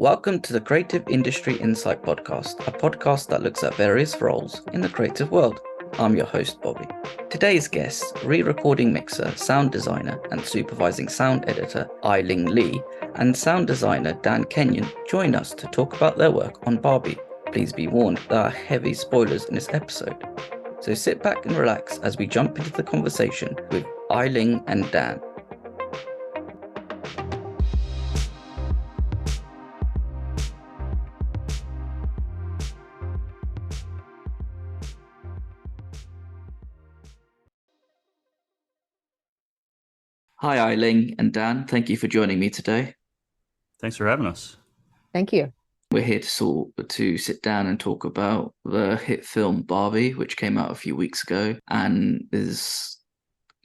Welcome to the Creative Industry Insight podcast, a podcast that looks at various roles in the creative world. I'm your host, Bobby. Today's guests, re-recording mixer, sound designer, and supervising sound editor Ai-Ling and sound designer Dan Kenyon join us to talk about their work on Barbie. Please be warned, there are heavy spoilers in this episode. So sit back and relax as we jump into the conversation with Ai-Ling and Dan. Hi, Ai-Ling and Dan. Thank you for joining me today. Thanks for having us. Thank you. We're here to sit down and talk about the hit film Barbie, which came out a few weeks ago and is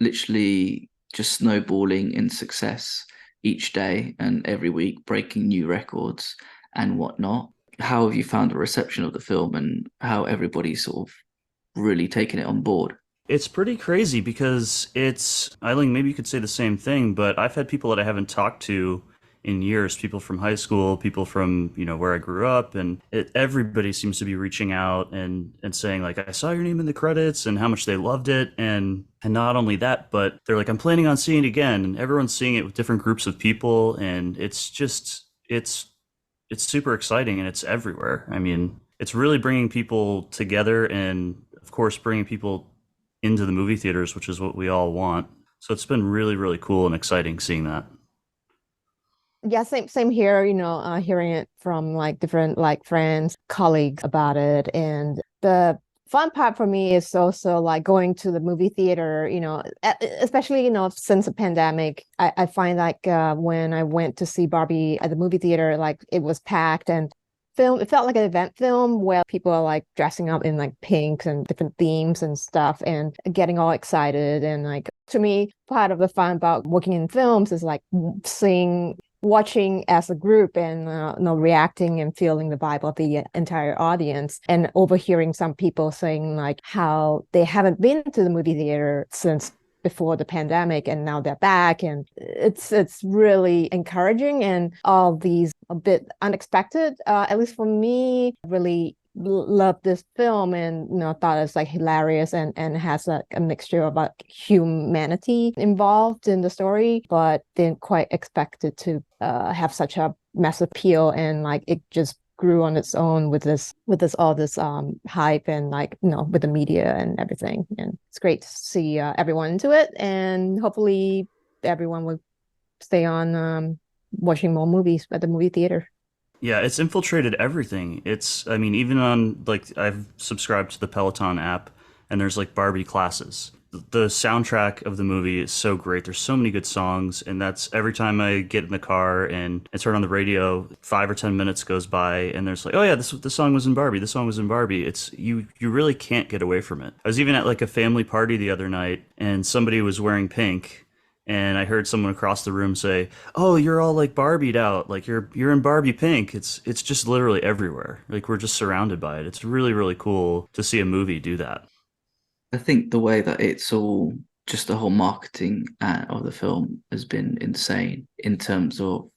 literally just snowballing in success each day and every week, breaking new records and whatnot. How have you found the reception of the film and how everybody's sort of really taken it on board? It's pretty crazy because Ai-Ling, maybe you could say the same thing, but I've had people that I haven't talked to in years, people from high school, people from, where I grew up, and everybody seems to be reaching out and saying, like, I saw your name in the credits and how much they loved it. And not only that, but they're like, I'm planning on seeing it again. And everyone's seeing it with different groups of people. And it's super exciting and it's everywhere. I mean, it's really bringing people together and, of course, bringing people into the movie theaters, which is what we all want. So it's been really, really cool and exciting seeing that. Yeah, same here, hearing it from like different like friends, colleagues about it. And the fun part for me is also like going to the movie theater, especially, since the pandemic, I find like when I went to see Barbie at the movie theater, like it was packed and it felt like an event film where people are like dressing up in like pinks and different themes and stuff and getting all excited. And like, to me, part of the fun about working in films is like watching as a group and reacting and feeling the vibe of the entire audience and overhearing some people saying like how they haven't been to the movie theater since before the pandemic and now they're back, and it's really encouraging and all these a bit unexpected, at least for me. Really love this film and thought it's like hilarious and has a mixture of like humanity involved in the story, but didn't quite expect it to have such a mass appeal, and like it just grew on its own with all this hype and like with the media and everything. And it's great to see everyone into it, and hopefully everyone will stay on watching more movies at the movie theater. Yeah, it's infiltrated everything. I mean, even on, like, I've subscribed to the Peloton app, and there's like Barbie classes. The soundtrack of the movie is so great. There's so many good songs, and that's every time I get in the car and turn on the radio, 5 or 10 minutes goes by, and there's like, oh yeah, this song was in Barbie. This song was in Barbie. It's you really can't get away from it. I was even at like a family party the other night, and somebody was wearing pink. And I heard someone across the room say, "Oh, you're all like Barbied out. Like you're in Barbie pink." It's just literally everywhere. Like we're just surrounded by it. It's really, really cool to see a movie do that. I think the way that it's all just the whole marketing of the film has been insane in terms of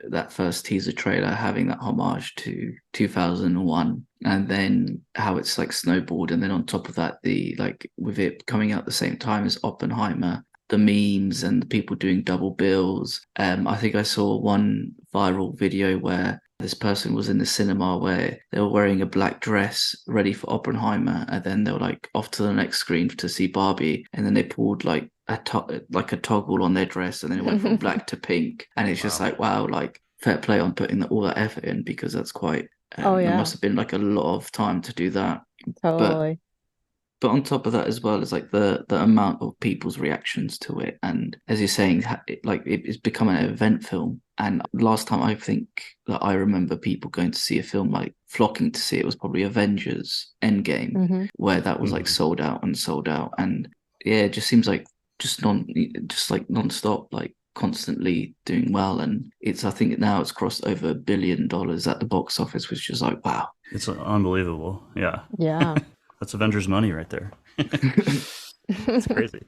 that first teaser trailer having that homage to 2001, and then how it's like snowballed, and then on top of that, the like with it coming out at the same time as Oppenheimer, the memes and the people doing double bills. I think I saw one viral video where this person was in the cinema where they were wearing a black dress ready for Oppenheimer, and then they were like off to the next screen to see Barbie, and then they pulled like a toggle on their dress, and then it went from black to pink, and it's just like, wow, like fair play on putting all that effort in, because that's quite Oh it yeah, must have been like a lot of time to do that. totally. But on top of that as well is like the amount of people's reactions to it, and as you're saying, it's become an event film. And last time I think that I remember people going to see a film, like flocking to see it, was probably Avengers Endgame, where that was like sold out and sold out. And yeah, it just seems like just like non-stop, like constantly doing well. And I think now it's crossed over $1 billion at the box office, which is like, wow. It's unbelievable. Yeah. Yeah. That's Avengers money right there. It's crazy.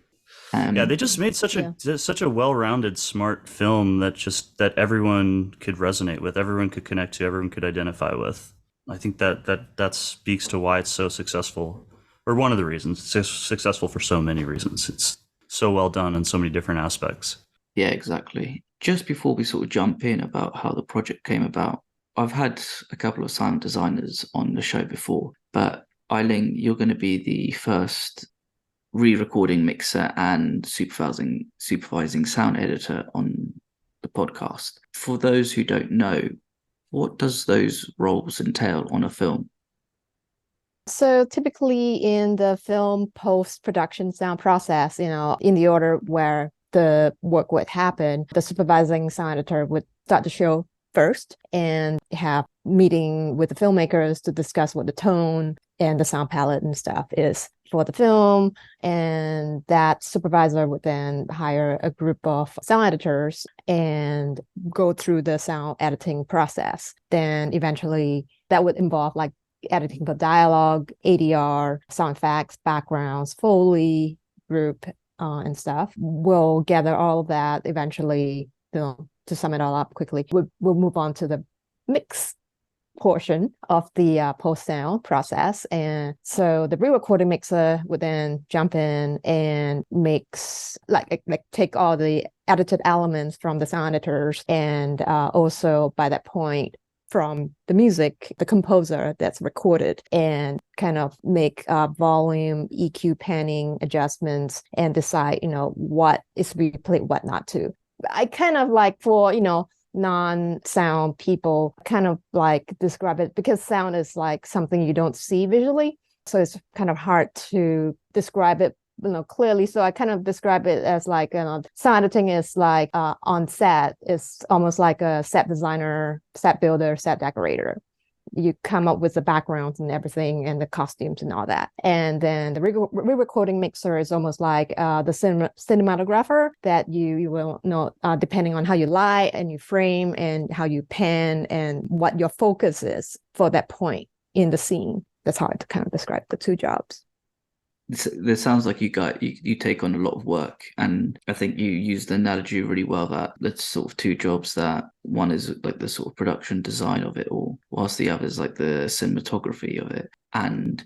Yeah, they just made such a well-rounded, smart film that everyone could resonate with, everyone could connect to, everyone could identify with. I think that speaks to why it's so successful, or one of the reasons it's successful for so many reasons. It's so well done in so many different aspects. Yeah, exactly. Just before we sort of jump in about how the project came about, I've had a couple of sound designers on the show before, but Ai-Ling, you're going to be the first re-recording mixer and supervising sound editor on the podcast. For those who don't know, what does those roles entail on a film? So typically in the film post-production sound process, in the order where the work would happen, the supervising sound editor would start the show first and have meeting with the filmmakers to discuss what the tone and the sound palette and stuff is for the film. And that supervisor would then hire a group of sound editors and go through the sound editing process. Then eventually that would involve like editing for dialogue, ADR, sound effects, backgrounds, Foley group, and stuff. We'll gather all of that eventually, to sum it all up quickly. We'll move on to the mix portion of the post-sound process. And so the re-recording mixer would then jump in and mix, like take all the edited elements from the sound editors. And also by that point, from the music, the composer that's recorded, and kind of make volume, EQ, panning adjustments, and decide, what is replayed, what not to. I kind of like for, non-sound people kind of like describe it, because sound is like something you don't see visually. So it's kind of hard to describe it clearly. So I kind of describe it as like, sound editing is like on set. It's almost like a set designer, set builder, set decorator. You come up with the backgrounds and everything and the costumes and all that. And then the re-recording mixer is almost like the cinematographer that you will know, depending on how you light and you frame and how you pan and what your focus is for that point in the scene. That's how I kind of describe the two jobs. This sounds like you take on a lot of work, and I think you use the analogy really well that there's sort of two jobs, that one is like the sort of production design of it all, whilst the other is like the cinematography of it. And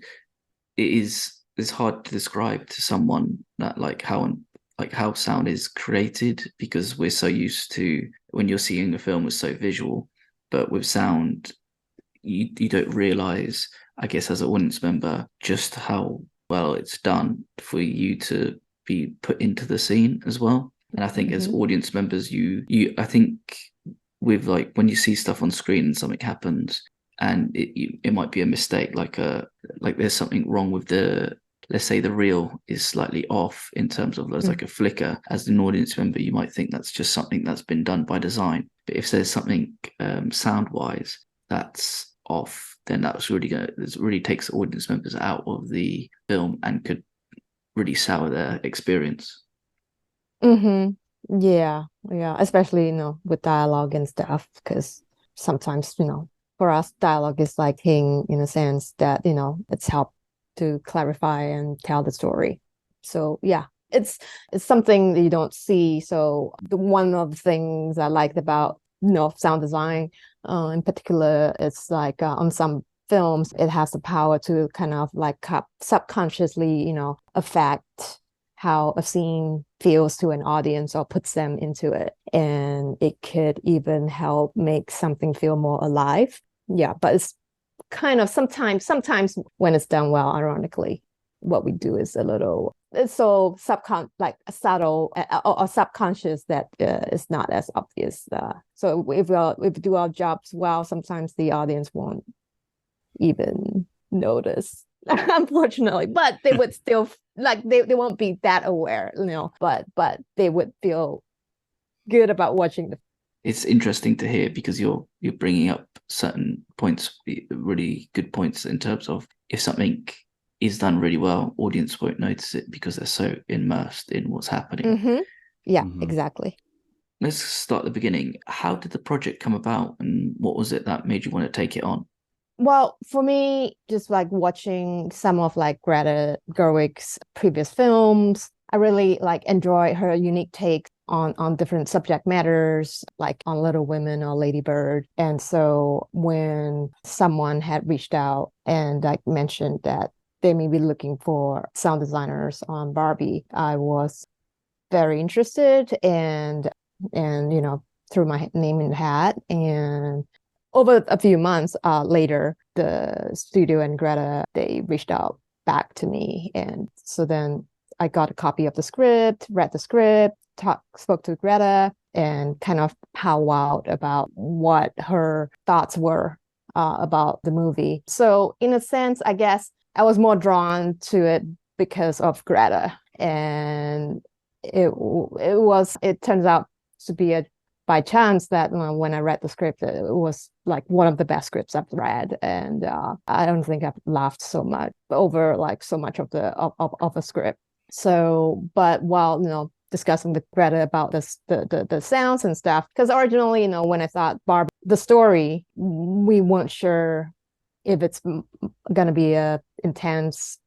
it's hard to describe to someone that like how sound is created, because we're so used to, when you're seeing a film, it's so visual, but with sound you don't realize, I guess, as an audience member, just how well it's done for you to be put into the scene as well. And I think as audience members, I think with like when you see stuff on screen and something happens and it might be a mistake, like there's something wrong with let's say the reel is slightly off in terms of there's like a flicker. As an audience member, you might think that's just something that's been done by design. But if there's something sound wise that's off, then that's it really takes audience members out of the film and could really sour their experience. Yeah, especially with dialogue and stuff, because sometimes for us dialogue is like king, in a sense that it's helped to clarify and tell the story. So yeah, it's something that you don't see. So one of the things I liked about sound design in particular, it's like on some films it has the power to kind of like subconsciously affect how a scene feels to an audience or puts them into it, and it could even help make something feel more alive. Yeah, but it's kind of sometimes when it's done well, ironically, what we do is it's so subtle or subconscious that it's not as obvious. So if we do our jobs well, sometimes the audience won't even notice, unfortunately. But they would still they won't be that aware, but they would feel good about watching the. It's interesting to hear, because you're bringing up certain points, really good points, in terms of if something is done really well, audience won't notice it because they're so immersed in what's happening. Yeah, exactly. Let's start at the beginning. How did the project come about, and what was it that made you want to take it on? Well, for me, just like watching some of like Greta Gerwig's previous films, I really like enjoy her unique take on different subject matters, like on Little Women or Lady Bird. And so when someone had reached out and like mentioned that they may be looking for sound designers on Barbie, I was very interested and threw my name in the hat. And over a few months later, the studio and Greta, they reached out back to me. And so then I got a copy of the script, read the script, spoke to Greta, and kind of powwowed about what her thoughts were about the movie. So in a sense, I guess I was more drawn to it because of Greta. And it turns out to be by chance that when I read the script, it was like one of the best scripts I've read, and I don't think I've laughed so much over like so much of a script. So, but while discussing with Greta about the sounds and stuff, because originally when I thought Barbie the story, we weren't sure if it's gonna be a intense.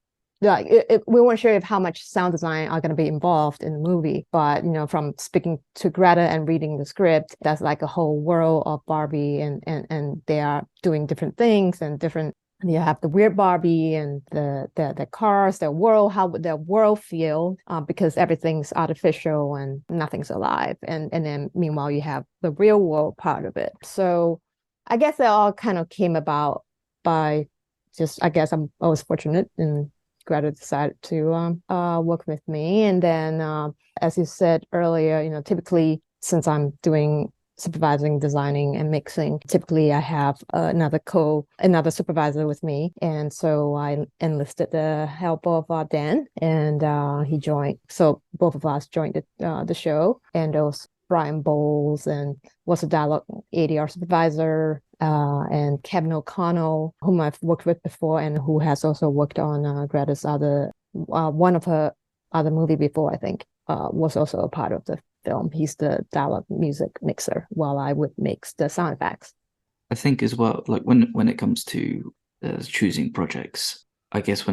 Like we weren't sure if how much sound design are going to be involved in the movie, but from speaking to Greta and reading the script, that's like a whole world of Barbie, and they are doing different things and different. You have the weird Barbie and the cars, the world, how the world feel, because everything's artificial and nothing's alive, and then meanwhile you have the real world part of it. So I guess it all kind of came about by just I was fortunate and Greta decided to work with me. And then, as you said earlier, typically since I'm doing supervising, designing, and mixing, typically I have another supervisor with me. And so I enlisted the help of Dan, and he joined. So both of us joined the show. And there was Brian Bowles and was a dialogue ADR supervisor, and Kevin O'Connell, whom I've worked with before and who has also worked on Greta's one of her other movie before, I think, was also a part of the film. He's the dialogue music mixer while I would mix the sound effects. I think as well, like when it comes to choosing projects, I guess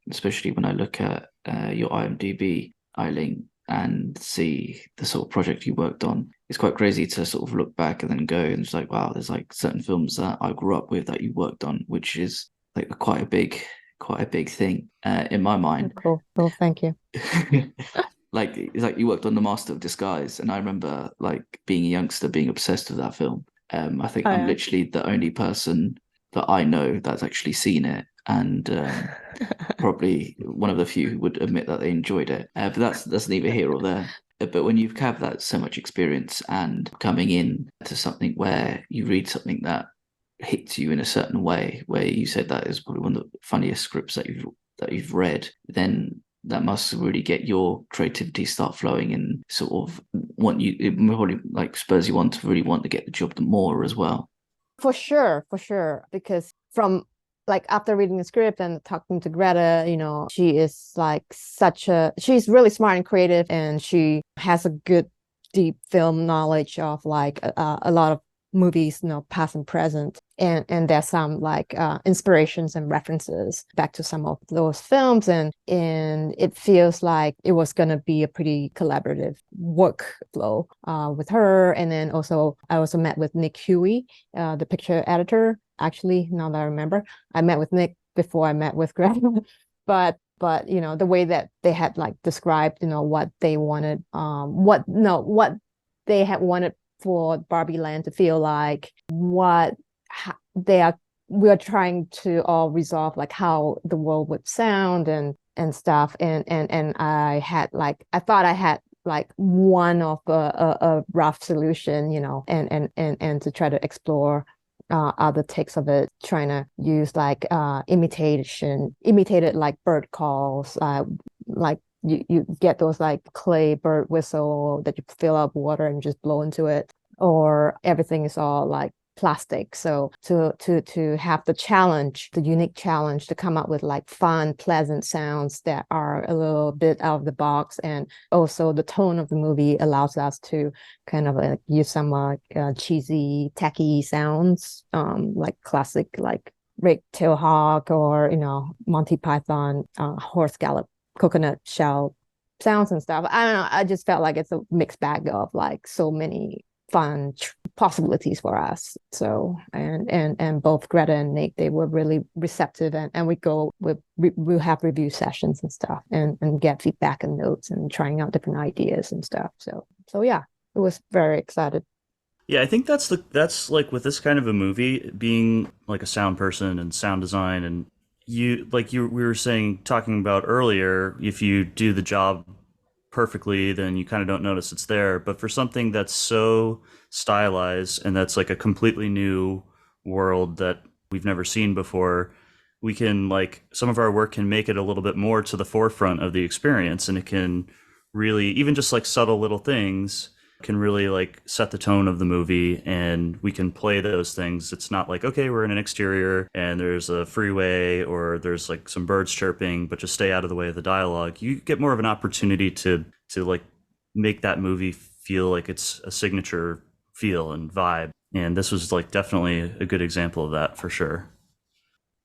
especially when I look at your IMDb, Ai-Ling, and see the sort of project you worked on, it's quite crazy to sort of look back and then go and it's like, wow, there's like certain films that I grew up with that you worked on, which is like quite a big thing in my mind. Cool. Thank you. Like it's like you worked on The Master of Disguise, and I remember like being a youngster being obsessed with that film. I think I'm literally the only person that I know that's actually seen it, and probably one of the few who would admit that they enjoyed it. But that's neither here or there. But when you've had that so much experience and coming in to something where you read something that hits you in a certain way, where you said that is probably one of the funniest scripts that you've read, then that must really get your creativity start flowing and sort of it probably like spurs you on to really want to get the job more as well. For sure. Because from like after reading the script and talking to Greta, she is like she's really smart and creative, and she has a good deep film knowledge of like a lot of movies, past and present, and there's some like inspirations and references back to some of those films, and it feels like it was gonna be a pretty collaborative workflow with her. And then I also met with Nick Huey, the picture editor. Actually, now that I remember, I met with Nick before I met with Greg. but the way that they had like described what they wanted, what they had wanted for Barbie Land to feel like, we're trying to all resolve like how the world would sound and stuff, and I thought I had like one of a rough solution, and to try to explore other takes of it, trying to use like imitated like bird calls, like you get those like clay bird whistle that you fill up water and just blow into it, or everything is all like plastic. So to have the unique challenge to come up with like fun, pleasant sounds that are a little bit out of the box, and also the tone of the movie allows us to kind of use some cheesy, tacky sounds, like classic like Rick Tailhawk or Monty Python, horse gallop, coconut shell sounds and stuff. I don't know. I just felt like it's a mixed bag of like so many fun possibilities for us. So and both Greta and Nick, they were really receptive, and we have review sessions and stuff, and get feedback and notes and trying out different ideas and stuff. So yeah, it was very excited. Yeah, I think that's like with this kind of a movie, being like a sound person and sound design, and we were saying talking about earlier, if you do the job perfectly, then you kind of don't notice it's there. But for something that's so stylized and that's like a completely new world that we've never seen before, we can like some of our work can make it a little bit more to the forefront of the experience, and it can really even just like subtle little things can really like set the tone of the movie, and we can play those things. It's not like, okay, we're in an exterior and there's a freeway or there's like some birds chirping, but just stay out of the way of the dialogue. You get more of an opportunity to like make that movie feel like it's a signature feel and vibe. And this was like definitely a good example of that for sure.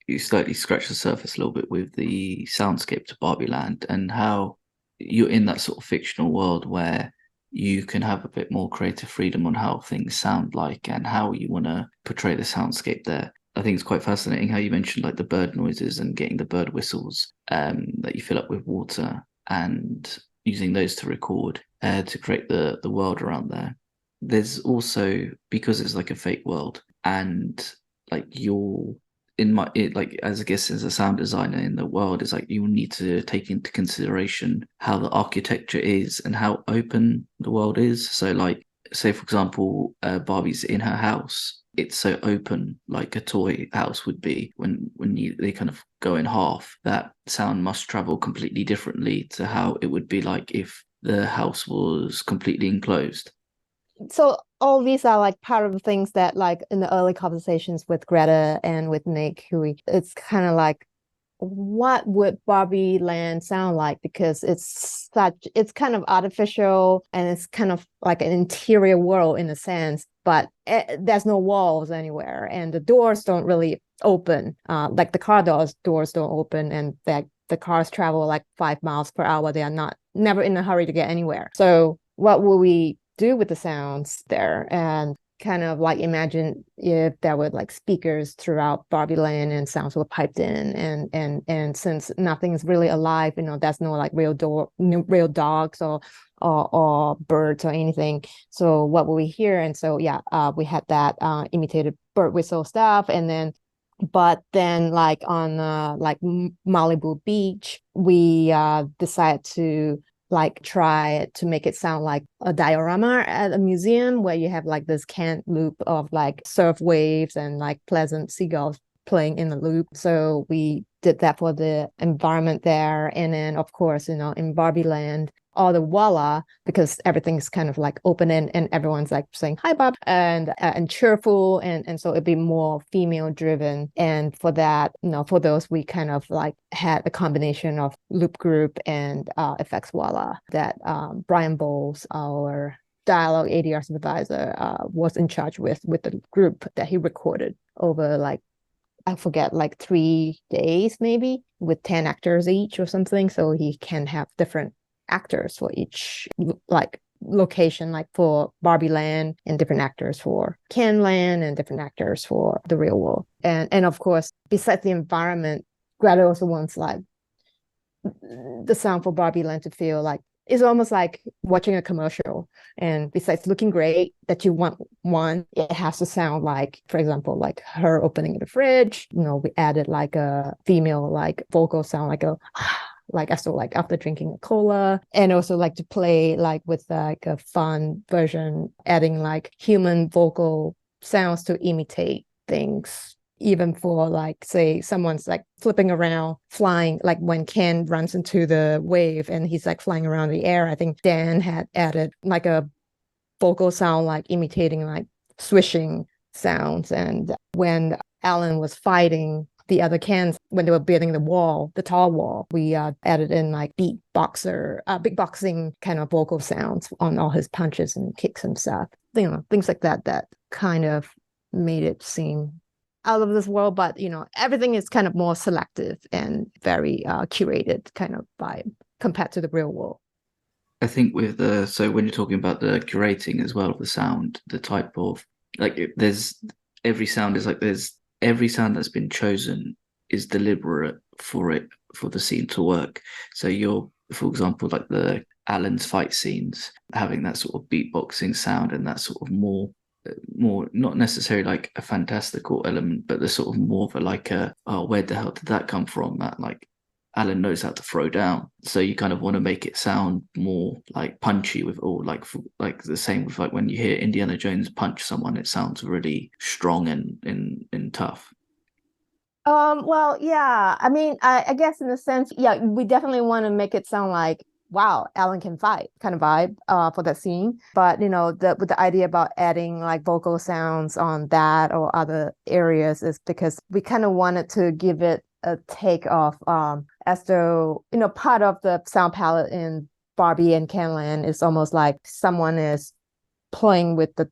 You slightly scratch the surface a little bit with the soundscape to Barbie Land and how you're in that sort of fictional world where you can have a bit more creative freedom on how things sound like and how you want to portray the soundscape there. I think it's quite fascinating how you mentioned like the bird noises and getting the bird whistles that you fill up with water and using those to record to create the world around there. There's also, because it's like a fake world, and like you're like as I guess as a sound designer in the world, is like you need to take into consideration how the architecture is and how open the world is. So like say for example, Barbie's in her house, it's so open like a toy house would be. When they kind of go in half, that sound must travel completely differently to how it would be like if the house was completely enclosed. So all these are like part of the things that like in the early conversations with Greta and with Nick, it's kind of like, what would Barbie Land sound like? Because it's kind of artificial and it's kind of like an interior world in a sense, but there's no walls anywhere and the doors don't really open. Like the car doors don't open, and that the cars travel like 5 miles per hour. They are never in a hurry to get anywhere. So what will we do with the sounds there? And kind of like imagine if there were like speakers throughout Barbie Land and sounds were piped in, and since nothing's really alive, there's no like real dogs or birds or anything. So what will we hear? And so yeah, we had that imitated bird whistle stuff, and then but then like on like Malibu Beach, we decided to like try to make it sound like a diorama at a museum where you have like this canned loop of like surf waves and like pleasant seagulls playing in the loop. So we did that for the environment there. And then of course, in Barbie Land, all the voila, because everything's kind of like open and everyone's like saying hi Bob and cheerful, and so it'd be more female driven. And for that, for those, we kind of like had a combination of loop group and effects voila that Brian Bowles, our dialogue ADR supervisor, was in charge with the group that he recorded over like, I forget, like 3 days maybe, with 10 actors each or something. So he can have different actors for each like location, like for Barbie Land, and different actors for Ken Land, and different actors for the real world. And of course, besides the environment, Greta also wants like the sound for Barbie Land to feel like it's almost like watching a commercial. And besides looking great, that you want one, it has to sound like, for example, like her opening the fridge. We added like a female like vocal sound, like a like also like after drinking a cola, and also like to play like with like a fun version, adding like human vocal sounds to imitate things, even for like say someone's like flipping around, flying, like when Ken runs into the wave and he's like flying around the air. I think Dan had added like a vocal sound like imitating like swishing sounds. And when Alan was fighting the other Kens, when they were building the tall wall, we added in like beatboxing kind of vocal sounds on all his punches and kicks and stuff. Things like that kind of made it seem out of this world, but everything is kind of more selective and very curated kind of vibe compared to the real world. I think with the so when you're talking about the curating as well, the sound, the type of there's every sound is like there's every sound that's been chosen is deliberate for it for the scene to work. So you're, for example, like the Alan's fight scenes having that sort of beatboxing sound and that sort of more not necessarily like a fantastical element, but the sort of more of a like a oh where the hell did that come from? That like Alan knows how to throw down, so you kind of want to make it sound more like punchy with all like the same with like when you hear Indiana Jones punch someone, it sounds really strong and tough. Well, yeah. I mean, I guess in a sense, yeah, we definitely want to make it sound like, wow, Alan can fight kind of vibe for that scene. But with the idea about adding like vocal sounds on that or other areas is because we kind of wanted to give it a take of as though, part of the sound palette in Barbie and Kenyon is almost like someone is playing with the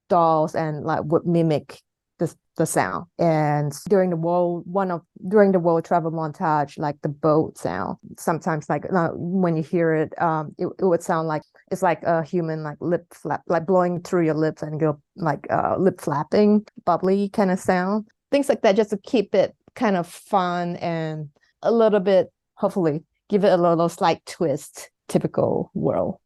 dolls and like would mimic the sound. And during the world travel montage, like the boat sound, sometimes like when you hear it, it would sound like it's like a human like lip flap, like blowing through your lips and go like lip flapping, bubbly kind of sound. Things like that just to keep it kind of fun and a little bit, hopefully, give it a little slight twist, typical world.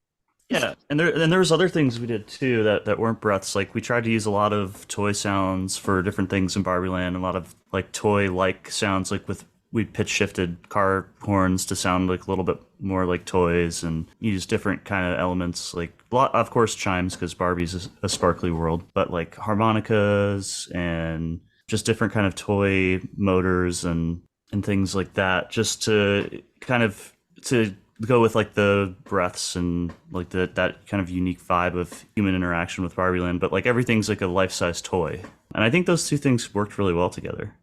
Yeah, and there was other things we did too that weren't breaths. Like we tried to use a lot of toy sounds for different things in Barbie Land, a lot of like toy like sounds, like with we pitch shifted car horns to sound like a little bit more like toys, and use different kind of elements, like a lot, of course, chimes because Barbie's a sparkly world, but like harmonicas and just different kind of toy motors and things like that, just to kind of to go with like the breaths and like that kind of unique vibe of human interaction with Barbie Land, but like everything's like a life-size toy. And I think those two things worked really well together.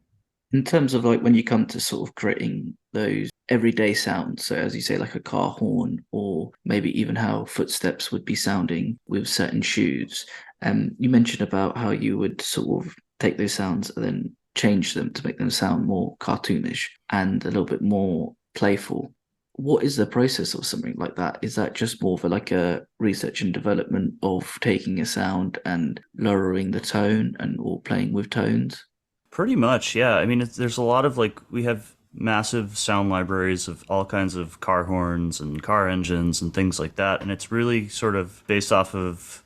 In terms of like when you come to sort of creating those everyday sounds, so as you say, like a car horn, or maybe even how footsteps would be sounding with certain shoes. You mentioned about how you would sort of take those sounds and then change them to make them sound more cartoonish and a little bit more playful. What is the process of something like that? Is that just more of a, like a research and development of taking a sound and lowering the tone and or playing with tones? Pretty much, yeah. I mean, there's a lot of like we have massive sound libraries of all kinds of car horns and car engines and things like that, and it's really sort of based off of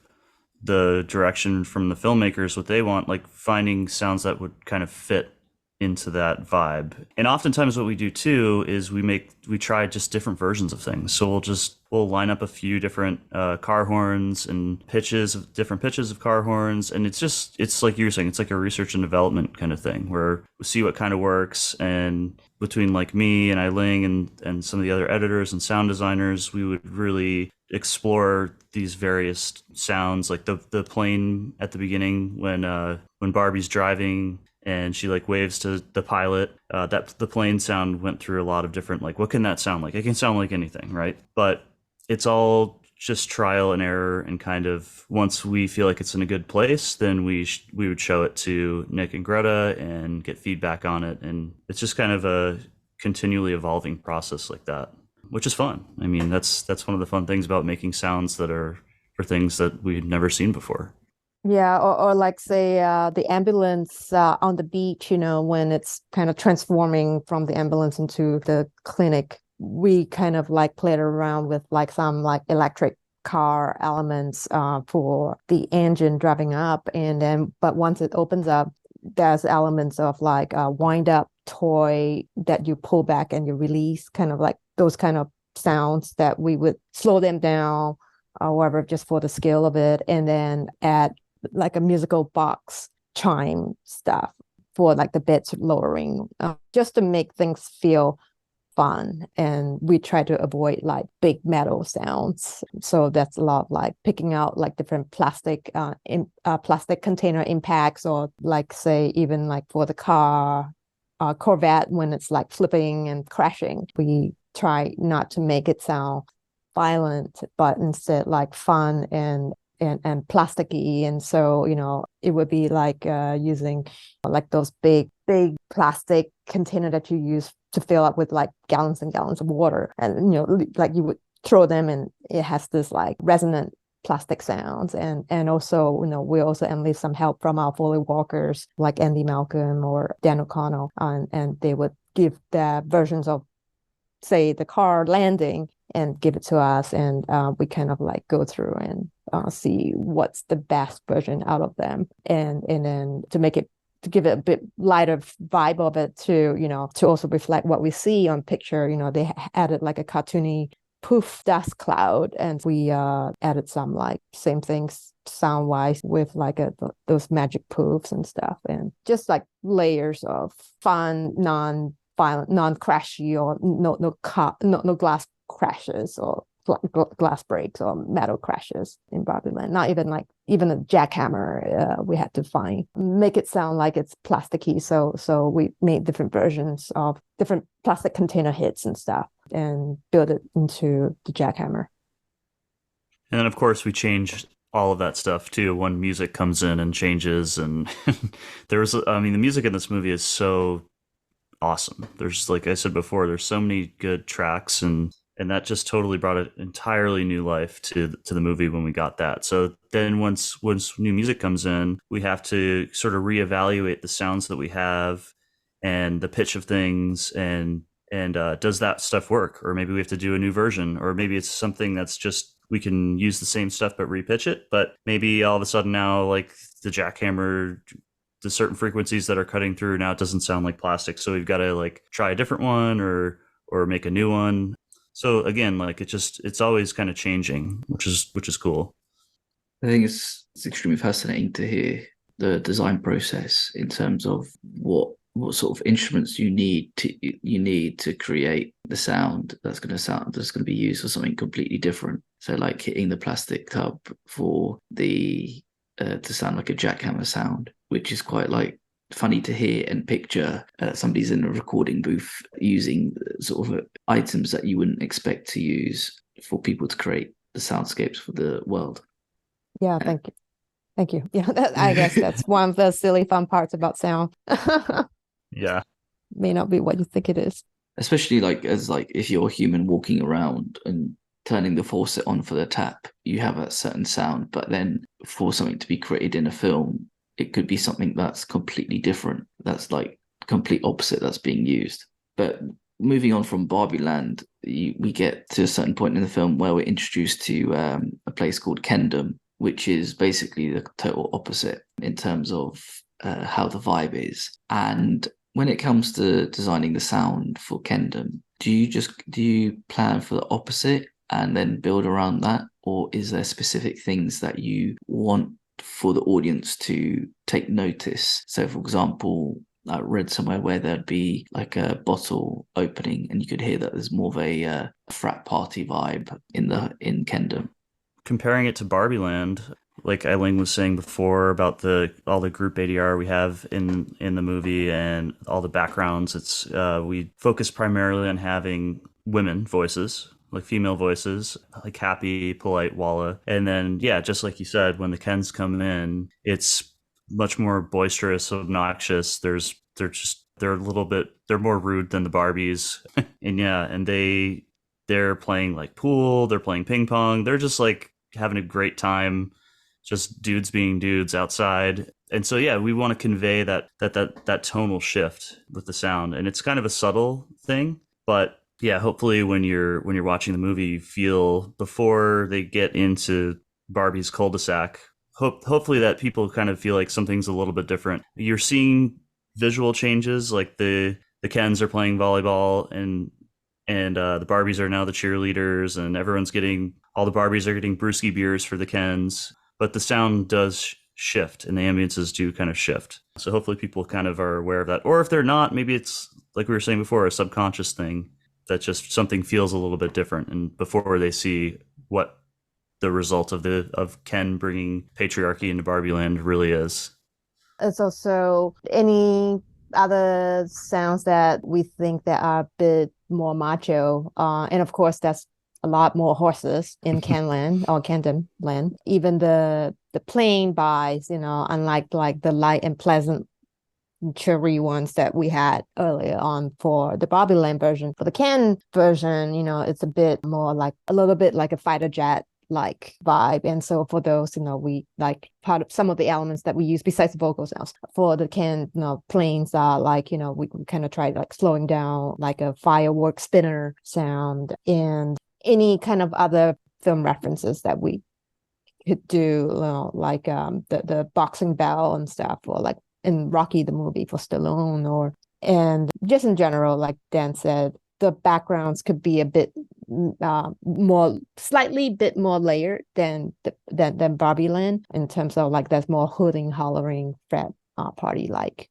the direction from the filmmakers, what they want, like finding sounds that would kind of fit into that vibe. And oftentimes what we do too is we try just different versions of things. So we'll line up a few different car horns and different pitches of car horns, and it's like you were saying, it's like a research and development kind of thing where we see what kind of works. And between like me and Ai-Ling and some of the other editors and sound designers, we would really explore these various sounds, like the plane at the beginning when Barbie's driving and she like waves to the pilot. That the plane sound went through a lot of different, like, what can that sound like? It can sound like anything, right? But it's all just trial and error, and kind of once we feel like it's in a good place, then we would show it to Nick and Greta and get feedback on it, and it's just kind of a continually evolving process like that, which is fun. I mean, that's one of the fun things about making sounds that are for things that we'd never seen before. Yeah, or like say the ambulance on the beach, when it's kind of transforming from the ambulance into the clinic. We kind of like played around with like some like electric car elements for the engine driving up, and then but once it opens up, there's elements of like a wind up toy that you pull back and you release, kind of like those kind of sounds that we would slow them down or whatever, just for the scale of it, and then add like a musical box chime stuff for like the bits lowering, just to make things feel fun. And we try to avoid like big metal sounds, so that's a lot of like picking out like different plastic container impacts, or like say even like for the car Corvette, when it's like flipping and crashing, we try not to make it sound violent, but instead like fun and plasticky. And so it would be like using like those big plastic container that you use to fill up with like gallons and gallons of water, and like you would throw them, and it has this like resonant plastic sounds. And also, we also enlist some help from our Foley walkers like Andy Malcolm or Dan O'Connell, and they would give their versions of, say, the car landing and give it to us, and we kind of like go through and see what's the best version out of them, and then to give it a bit lighter vibe of it too, to also reflect what we see on picture. They added like a cartoony poof dust cloud, and we added some like same things sound wise with like those magic poofs and stuff, and just like layers of fun, non-violent, non-crashy, or no glass crashes or glass breaks or metal crashes in Barbie Land. Not even a jackhammer we had to make it sound like it's plasticky. So we made different versions of different plastic container hits and stuff and build it into the jackhammer. And then of course we changed all of that stuff too when music comes in and changes. And the music in this movie is so awesome. There's, like I said before, there's so many good tracks, and that just totally brought an entirely new life to the movie when we got that. So then once new music comes in, we have to sort of reevaluate the sounds that we have and the pitch of things, and does that stuff work? Or maybe we have to do a new version, or maybe it's something that's just, we can use the same stuff but repitch it. But maybe all of a sudden now, like the jackhammer, the certain frequencies that are cutting through now, it doesn't sound like plastic. So we've got to like try a different one or make a new one. So again, like it's always kind of changing, which is cool. I think it's extremely fascinating to hear the design process in terms of what sort of instruments you need to create the sound that's going to be used for something completely different. So like hitting the plastic tub for the to sound like a jackhammer sound, which is quite like funny to hear and picture. Somebody's in a recording booth using sort of items that you wouldn't expect to use for people to create the soundscapes for the world. Yeah, thank you. Yeah, I guess that's one of the silly fun parts about sound. Yeah, may not be what you think it is. Especially like if you're a human walking around and turning the faucet on for the tap, you have a certain sound, but then for something to be created in a film, it could be something that's completely different. That's like complete opposite that's being used. But moving on from Barbie Land, we get to a certain point in the film where we're introduced to a place called Kenyon, which is basically the total opposite in terms of how the vibe is. And when it comes to designing the sound for Kenyon, do you plan for the opposite and then build around that? Or is there specific things that you want for the audience to take notice? So for example, I read somewhere where there'd be like a bottle opening and you could hear that there's more of a frat party vibe in Kenyon. Comparing it to Barbie Land, like Ai-Ling was saying before about all the group ADR we have in the movie and all the backgrounds, it's we focus primarily on having women voices, like female voices, like Happy, Polite, Walla. And then, yeah, just like you said, when the Kens come in, it's much more boisterous, obnoxious. They're more rude than the Barbies. And yeah, and they're playing like pool, they're playing ping pong. They're just like having a great time, just dudes being dudes outside. And so, yeah, we want to convey that tonal shift with the sound. And it's kind of a subtle thing, but yeah, hopefully when you're watching the movie, you feel before they get into Barbie's cul-de-sac, hopefully that people kind of feel like something's a little bit different. You're seeing visual changes, like the Kens are playing volleyball and the Barbies are now the cheerleaders, and all the Barbies are getting brewski beers for the Kens, but the sound does shift and the ambiances do kind of shift. So hopefully people kind of are aware of that. Or if they're not, maybe it's, like we were saying before, a subconscious thing that just something feels a little bit different, and before they see what the result of Ken bringing patriarchy into Barbie Land really is. It's also any other sounds that we think that are a bit more macho, and of course that's a lot more horses in Kenland or Kenyon Land. Even the plane buys, unlike like the light and pleasant cheery ones that we had earlier on for the Barbie Land version. For the Ken version, it's a little bit like a fighter jet like vibe. And so for those, we like part of some of the elements that we use besides the vocal sounds for the Ken, planes are like, we kind of tried like slowing down like a firework spinner sound and any kind of other film references that we could do, like the boxing bell and stuff, or like in Rocky the movie for Stallone, and just in general, like Dan said, the backgrounds could be a bit slightly bit more layered than Barbie Land, in terms of like there's more hooting, hollering, frat party like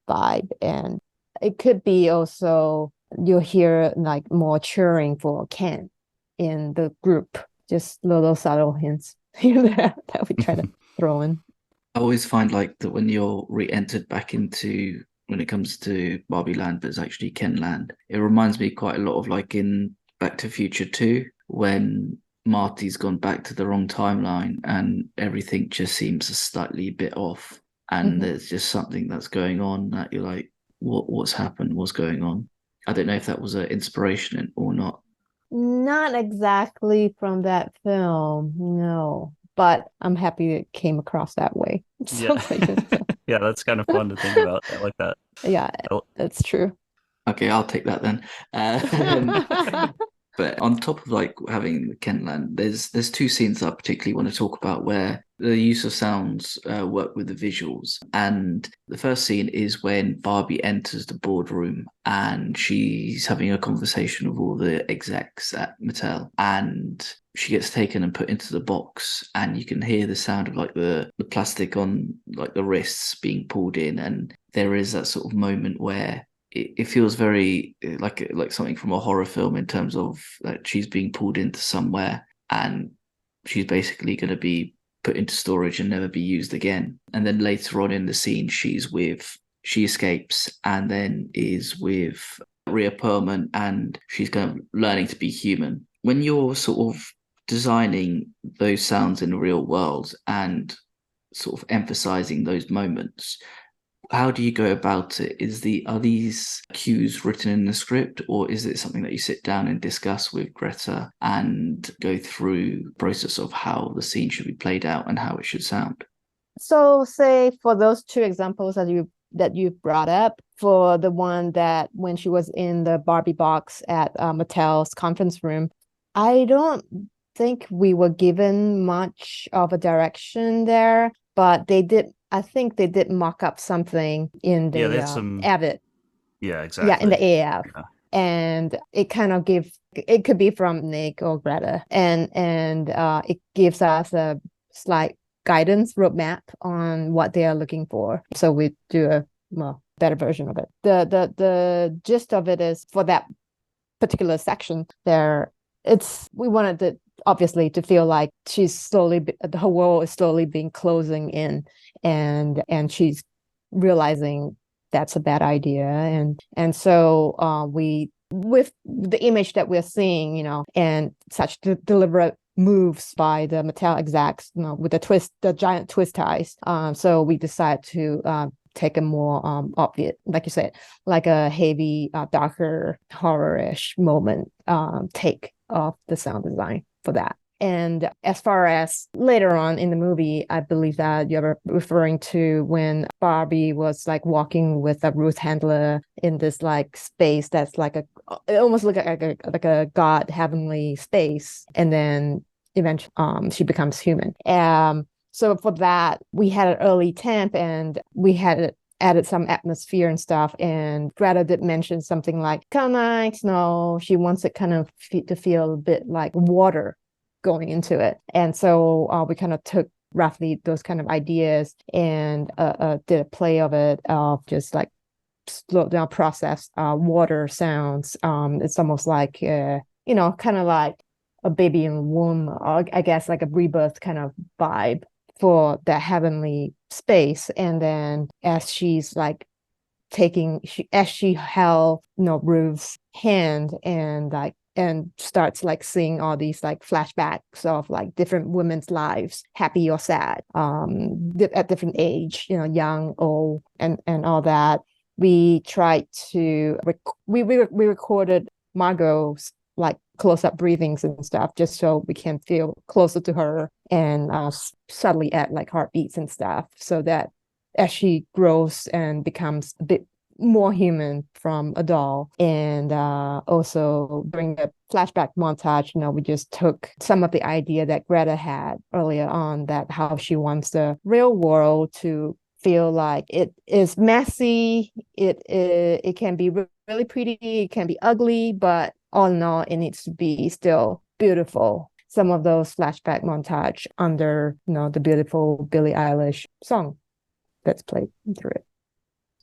vibe, and it could be also you'll hear like more cheering for Ken in the group, just little subtle hints here that we try to throw in. I always find like that when you're re-entered back into, when it comes to Barbie Land, but it's actually Ken Land, it reminds me quite a lot of like in Back to Future 2, when Marty's gone back to the wrong timeline and everything just seems a slightly bit off, and there's just something that's going on that you're like, what's happened? What's going on? I don't know if that was an inspiration or not. Not exactly from that film, no. But I'm happy it came across that way. Yeah. Yeah, that's kind of fun to think about. I like that. Yeah, that's true. Okay, I'll take that then. But on top of like having the Kentland, there's two scenes I particularly want to talk about where the use of sounds work with the visuals. And the first scene is when Barbie enters the boardroom and she's having a conversation with all the execs at Mattel, and she gets taken and put into the box, and you can hear the sound of like the plastic on like the wrists being pulled in, and there is that sort of moment where it feels very like something from a horror film, in terms of that she's being pulled into somewhere and she's basically going to be put into storage and never be used again. And then later on in the scene, she escapes and then is with Rhea Perlman, and she's kind of learning to be human. When you're sort of designing those sounds in the real world and sort of emphasizing those moments, how do you go about it? Are these cues written in the script, or is it something that you sit down and discuss with Greta and go through the process of how the scene should be played out and how it should sound? So say for those two examples that you brought up, for the one that when she was in the Barbie box at Mattel's conference room, I don't think we were given much of a direction there, but I think they did mock up something in the Avid. Yeah, exactly. Yeah, in the AF. Yeah. And it kind of it could be from Nick or Greta, and it gives us a slight guidance roadmap on what they are looking for. So we do a better version of it. The gist of it is, for that particular section there, we wanted to obviously to feel like her world is slowly being closing in, and she's realizing that's a bad idea, and so we, with the image that we're seeing, and such deliberate moves by the Mattel execs, with the giant twist ties, so we decide to take a more obvious, like you said, like a heavy, darker, horror-ish moment take of the sound design for that. And as far as later on in the movie, I believe that you're referring to when Barbie was like walking with a Ruth handler in this like space that's like it almost look like a god heavenly space, and then eventually she becomes human. So for that, we had an early temp, and we had added some atmosphere and stuff. And Greta did mention something like kind of like snow. She wants it kind of to feel a bit like water going into it. And so we kind of took roughly those kind of ideas and did a play of it, of just like slow down processed water sounds. It's almost like, kind of like a baby in the womb, or I guess like a rebirth kind of vibe for that heavenly space. And then as she's like as she held Ruth's hand and like and starts like seeing all these like flashbacks of like different women's lives, happy or sad, at different age, young, old, and all that. We tried to we recorded Margot's like close-up breathings and stuff, just so we can feel closer to her, and subtly add like heartbeats and stuff, so that as she grows and becomes a bit more human from a doll. And also during the flashback montage, we just took some of the idea that Greta had earlier on, that how she wants the real world to feel like it is messy, it can be really pretty, it can be ugly, but all in all, it needs to be still beautiful. Some of those flashback montage under the beautiful Billie Eilish song that's played through it.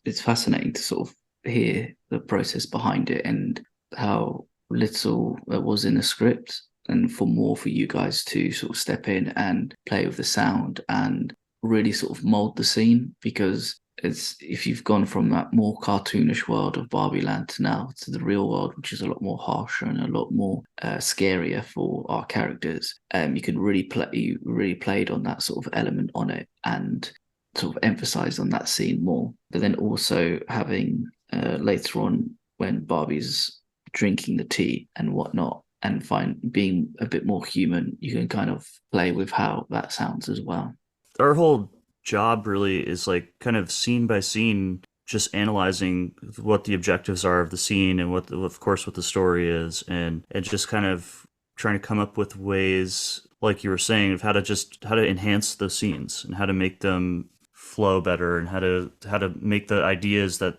It's fascinating to sort of hear the process behind it and how little it was in the script, and for you guys to sort of step in and play with the sound and really sort of mold the scene, because if you've gone from that more cartoonish world of Barbie Land to now to the real world, which is a lot more harsher and a lot more scarier for our characters, you really played on that sort of element on it and sort of emphasized on that scene more. But then also having later on when Barbie's drinking the tea and whatnot, and being a bit more human, you can kind of play with how that sounds as well. Our whole job really is like kind of scene by scene, just analyzing what the objectives are of the scene and what the story is, and just kind of trying to come up with ways, like you were saying, of how to enhance those scenes and how to make them flow better, and how to make the ideas that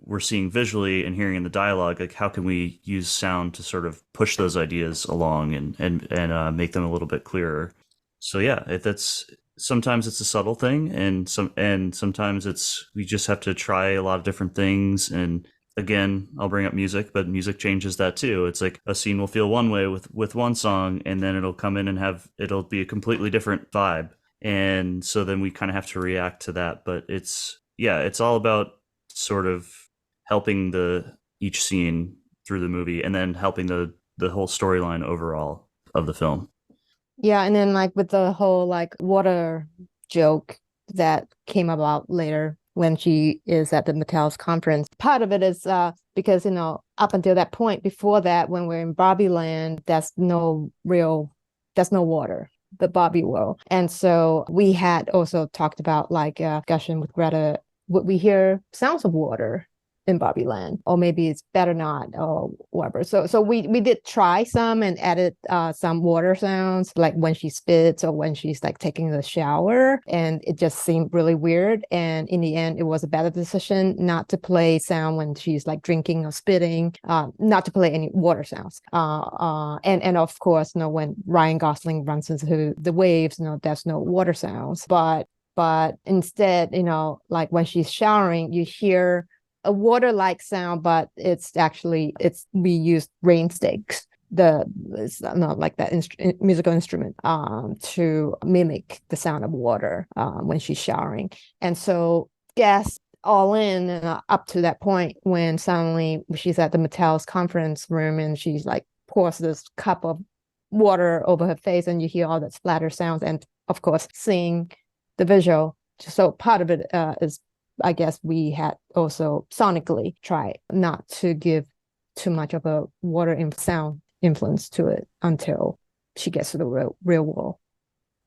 we're seeing visually and hearing in the dialogue, like how can we use sound to sort of push those ideas along and make them a little bit clearer. So yeah, that's sometimes it's a subtle thing, and sometimes we just have to try a lot of different things. And again, I'll bring up music, but music changes that too. It's like a scene will feel one way with one song, and then it'll come in and it'll be a completely different vibe. And so then we kind of have to react to that. But it's all about sort of helping each scene through the movie, and then helping the whole storyline overall of the film. Yeah, and then like with the whole like water joke that came about later when she is at the Mattel's conference, part of it is because up until that point, before that, when we're in Barbie Land, there's no water, the Barbie world. And so we had also talked about like a discussion with Greta, would we hear sounds of water in Barbie Land, or maybe it's better not, or whatever. So we did try some and added some water sounds, like when she spits or when she's like taking the shower, and it just seemed really weird. And in the end, it was a better decision not to play sound when she's like drinking or spitting, not to play any water sounds. And of course, when Ryan Gosling runs into the waves, there's no water sounds. But instead, like when she's showering, you hear a water-like sound, but we use rain sticks. It's not like that musical instrument to mimic the sound of water when she's showering. And so yes, all in up to that point when suddenly she's at the Mattel's conference room and she's like pours this cup of water over her face, and you hear all that splatter sounds, and of course seeing the visual. So part of it is, I guess, we had also sonically tried not to give too much of a water sound influence to it until she gets to the real world.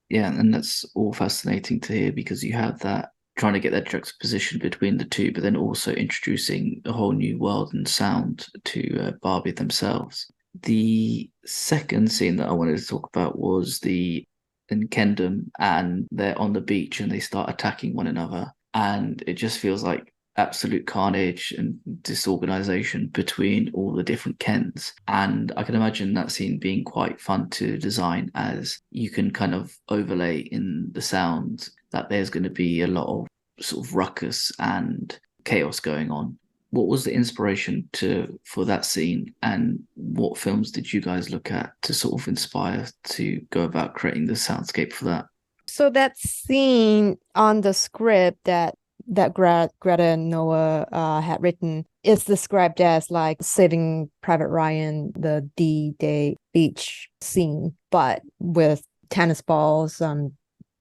Yeah, and that's all fascinating to hear, because you have that trying to get that juxtaposition between the two, but then also introducing a whole new world and sound to Barbie themselves. The second scene that I wanted to talk about was in Kendom, and they're on the beach and they start attacking one another. And it just feels like absolute carnage and disorganization between all the different Kens. And I can imagine that scene being quite fun to design, as you can kind of overlay in the sound that there's going to be a lot of sort of ruckus and chaos going on. What was the inspiration for that scene, and what films did you guys look at to sort of inspire to go about creating the soundscape for that? So that scene on the script that that Greta and Noah had written is described as like Saving Private Ryan, the D-Day beach scene, but with tennis balls,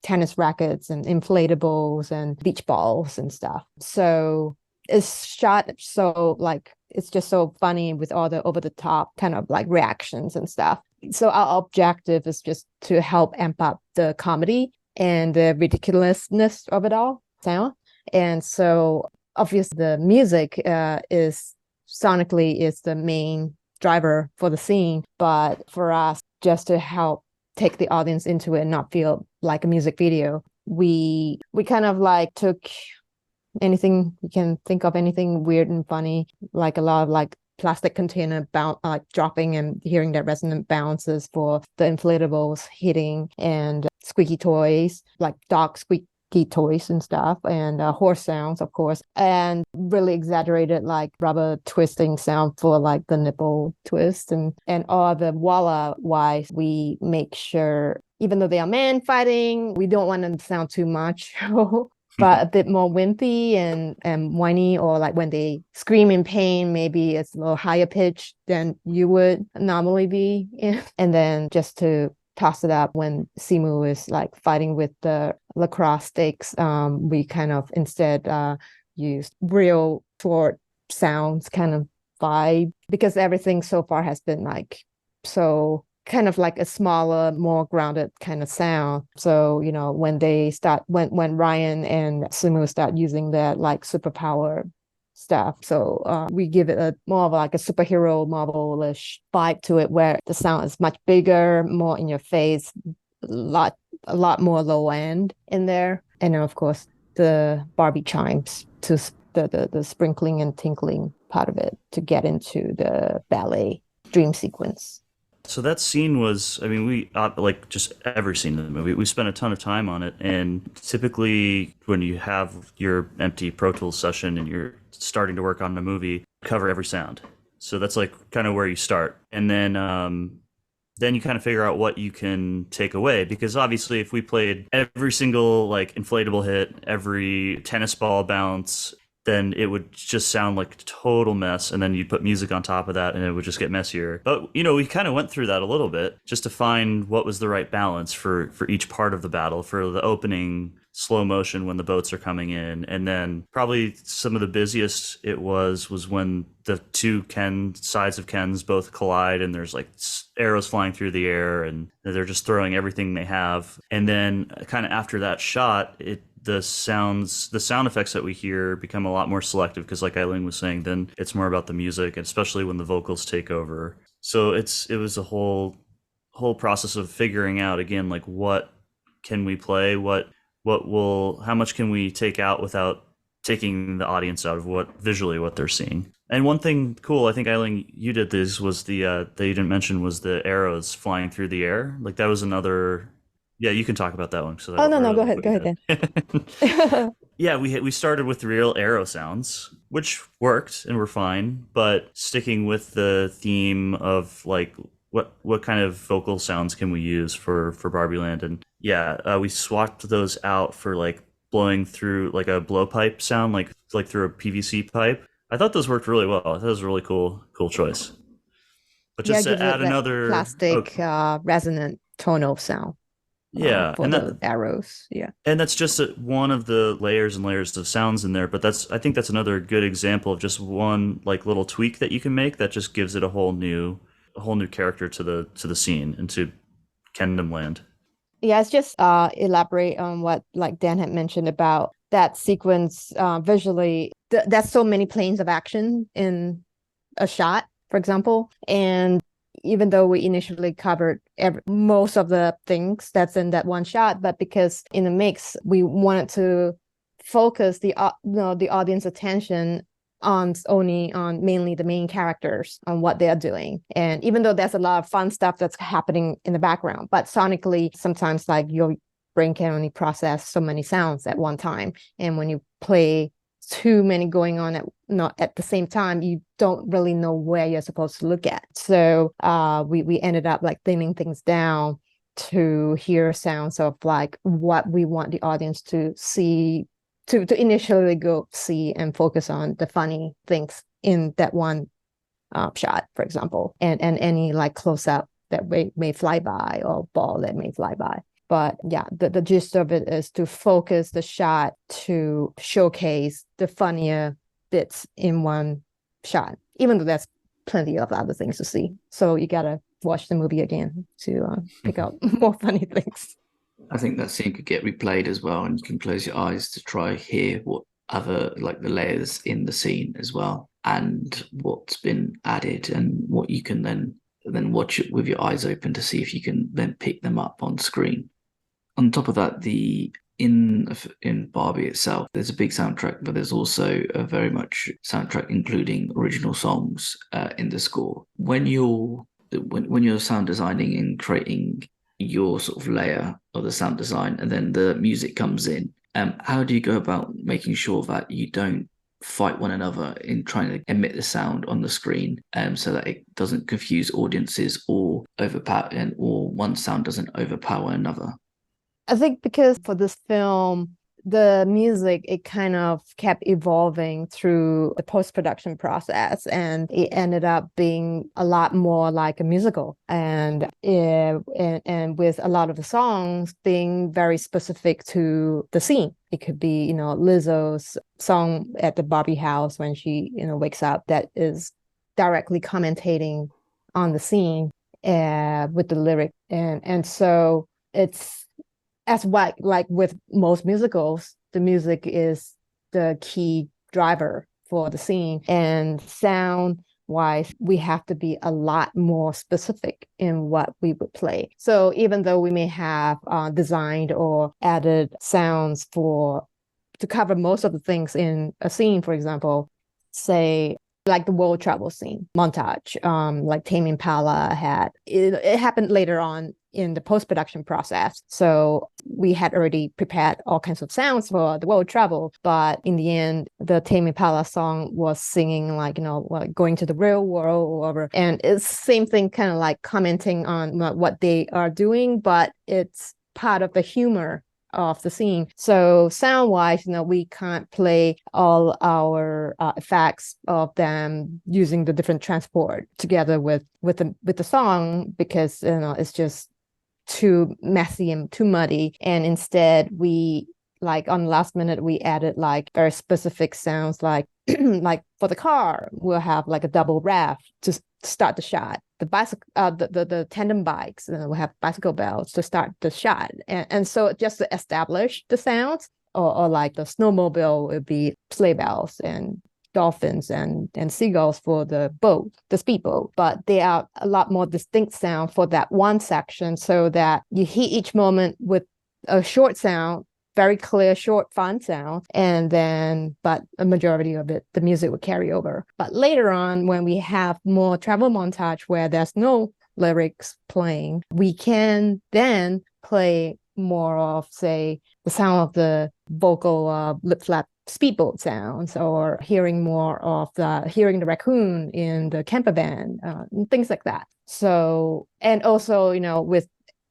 tennis rackets and inflatables and beach balls and stuff. So it's shot so like it's just so funny with all the over the top kind of like reactions and stuff. So our objective is just to help amp up the comedy and the ridiculousness of it all sound. And so obviously the music is sonically is the main driver for the scene, but for us just to help take the audience into it and not feel like a music video, we kind of like took anything you can think of, anything weird and funny, like a lot of like plastic container like dropping and hearing that resonant bounces for the inflatables hitting, and squeaky toys like dog squeaky toys and stuff, and horse sounds of course, and really exaggerated like rubber twisting sound for like the nipple twist, and all the walla wise we make sure even though they are men fighting, we don't want them to sound too much but a bit more wimpy and whiny, or like when they scream in pain, maybe it's a little higher pitched than you would normally be. And then just to toss it up when Simu is like fighting with the lacrosse sticks, we kind of instead use real short sounds kind of vibe, because everything so far has been like so kind of like a smaller, more grounded kind of sound. So, you know, when Ryan and Simu start using that like superpower stuff, so we give it a more of like a superhero Marvel-ish vibe to it, where the sound is much bigger, more in your face, a lot more low end in there. And then of course the Barbie chimes to the sprinkling and tinkling part of it to get into the ballet dream sequence. So that scene was, I mean, we like just every scene in the movie, we spent a ton of time on it. And typically, when you have your empty Pro Tools session and you're starting to work on a movie, cover every sound. So that's like kind of where you start, and then you kind of figure out what you can take away. Because obviously, if we played every single like inflatable hit, every tennis ball bounce, then it would just sound like a total mess. And then you'd put music on top of that and it would just get messier. But, you know, we kind of went through that a little bit just to find what was the right balance for each part of the battle. For the opening slow motion when the boats are coming in. And then probably some of the busiest it was when the two sides of Ken's both collide and there's like arrows flying through the air and they're just throwing everything they have. And then kind of after that shot, the sound effects that we hear become a lot more selective, because like Ai-Ling was saying, then it's more about the music, and especially when the vocals take over. So it was a whole process of figuring out again, like what can we play, how much can we take out without taking the audience out of what they're seeing. And one thing cool, I think Ai-Ling, you did this, was the that you didn't mention, was the arrows flying through the air. Like that was another. Yeah, you can talk about that one. So that no, go ahead then. Yeah, we started with real arrow sounds, which worked and were fine, but sticking with the theme of like what kind of vocal sounds can we use for Barbie Land, and we swapped those out for like blowing through like a blowpipe sound, like through a PVC pipe. I thought those worked really well. I thought it was a really cool choice. But just to add another plastic resonant tonal sound. Yeah, for the arrows. Yeah, and that's just one of the layers and layers of sounds in there. But I think that's another good example of just one like little tweak that you can make that just gives it a whole new character to the scene and to Kingdom Land. Yeah, it's just elaborate on what like Dan had mentioned about that sequence visually. There's so many planes of action in a shot, for example, and even though we initially covered most of the things that's in that one shot, but because in the mix we wanted to focus the audience attention on mainly the main characters, on what they're doing. And even though there's a lot of fun stuff that's happening in the background, but sonically sometimes like your brain can only process so many sounds at one time, and when you play too many going on at the same time, you don't really know where you're supposed to look at. So we ended up like thinning things down to hear sounds of like what we want the audience to see to initially go see and focus on the funny things in that one shot, for example, and any like close up that may fly by or ball that may fly by. But yeah, the gist of it is to focus the shot to showcase the funnier bits in one shot, even though there's plenty of other things to see. So you gotta watch the movie again to pick out more funny things. I think that scene could get replayed as well, and you can close your eyes to try hear what other like the layers in the scene as well, and what's been added, and what you can then watch it with your eyes open to see if you can then pick them up on screen. On top of that, in Barbie itself, there's a big soundtrack, but there's also a very much soundtrack including original songs in the score. When you're sound designing and creating your sort of layer of the sound design, and then the music comes in, how do you go about making sure that you don't fight one another in trying to emit the sound on the screen, so that it doesn't confuse audiences or overpower, or one sound doesn't overpower another? I think because for this film, the music, it kind of kept evolving through the post-production process, and it ended up being a lot more like a musical, and with a lot of the songs being very specific to the scene. It could be, Lizzo's song at the Barbie house when she, wakes up, that is directly commentating on the scene with the lyric. And so it's, as what, like with most musicals, the music is the key driver for the scene. And sound wise, we have to be a lot more specific in what we would play. So even though we may have designed or added sounds to cover most of the things in a scene, for example, say like the world travel scene montage, like Tame Impala had, it happened later on in the post-production process. So we had already prepared all kinds of sounds for the world travel, but in the end, the Tame Impala song was singing like, like going to the real world or whatever. And it's same thing, kind of like commenting on what they are doing, but it's part of the humor of the scene. So sound wise, we can't play all our effects of them using the different transport together with the song, because it's just too messy and too muddy. And instead we, like on the last minute, we added like very specific sounds, like like for the car, we'll have like a double rev to start the shot. The bicycle, the tandem bikes, we'll have bicycle bells to start the shot. And so just to establish the sounds, or like the snowmobile would be sleigh bells, and dolphins and seagulls for the boat, the speedboat. But they are a lot more distinct sound for that one section, so that you hear each moment with a short sound, very clear, short, fun sound, and then, but a majority of it, the music would carry over. But later on, when we have more travel montage where there's no lyrics playing, we can then play more of, say, the sound of the vocal lip flap speedboat sounds, or hearing the raccoon in the camper van, things like that. So, and also, with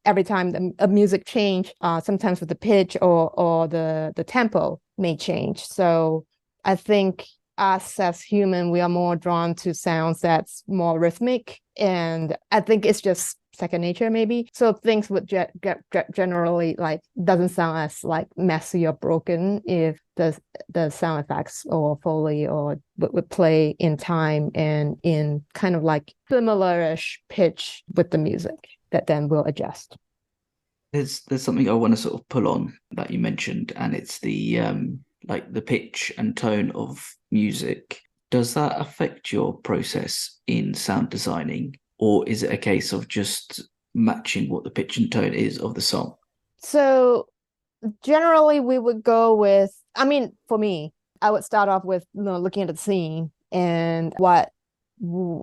every time a music change, sometimes with the pitch or the tempo may change. So I think us as human, we are more drawn to sounds that's more rhythmic, and I think it's just second nature maybe. So things would generally like doesn't sound as like messy or broken if the sound effects or Foley or would play in time and in kind of like similar-ish pitch with the music that then will adjust. There's something I want to sort of pull on that you mentioned, and it's the like the pitch and tone of music. Does that affect your process in sound designing, or is it a case of just matching what the pitch and tone is of the song? So generally we would go with, I mean, for me, I would start off with looking at the scene and what